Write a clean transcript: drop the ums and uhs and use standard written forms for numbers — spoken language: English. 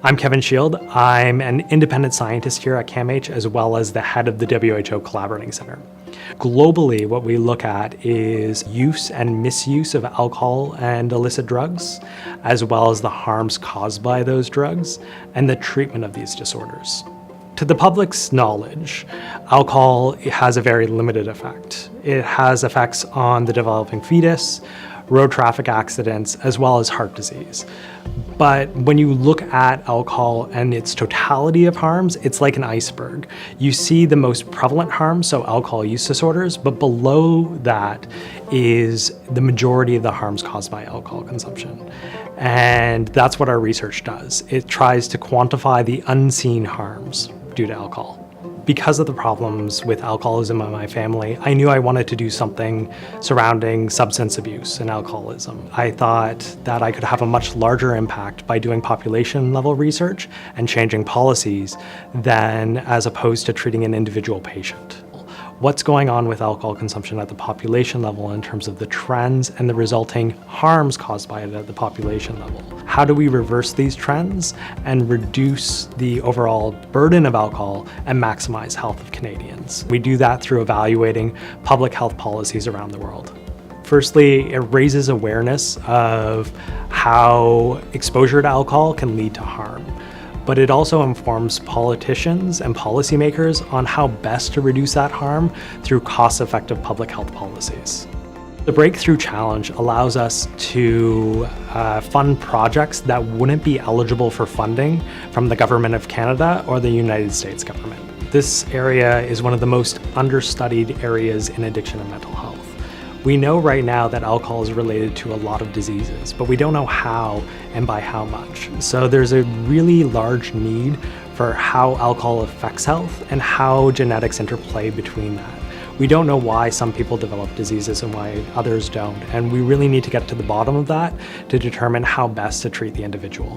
I'm Kevin Shield. I'm an independent scientist here at CAMH, as well as the head of the WHO Collaborating Center. Globally, what we look at is use and misuse of alcohol and illicit drugs, as well as the harms caused by those drugs and the treatment of these disorders. To the public's knowledge, alcohol has a very limited effect. It has effects on the developing fetus, road traffic accidents, as well as heart disease. But when you look at alcohol and its totality of harms, it's like an iceberg. You see the most prevalent harms, so alcohol use disorders, but below that is the majority of the harms caused by alcohol consumption. And that's what our research does. It tries to quantify the unseen harms due to alcohol. Because of the problems with alcoholism in my family, I knew I wanted to do something surrounding substance abuse and alcoholism. I thought that I could have a much larger impact by doing population-level research and changing policies than as opposed to treating an individual patient. What's going on with alcohol consumption at the population level in terms of the trends and the resulting harms caused by it at the population level? How do we reverse these trends and reduce the overall burden of alcohol and maximize health of Canadians? We do that through evaluating public health policies around the world. Firstly, it raises awareness of how exposure to alcohol can lead to harm. But it also informs politicians and policymakers on how best to reduce that harm through cost-effective public health policies. The Breakthrough Challenge allows us to fund projects that wouldn't be eligible for funding from the Government of Canada or the United States government. This area is one of the most understudied areas in addiction and mental health. We know right now that alcohol is related to a lot of diseases, but we don't know how and by how much. So there's a really large need for how alcohol affects health and how genetics interplay between that. We don't know why some people develop diseases and why others don't, and we really need to get to the bottom of that to determine how best to treat the individual.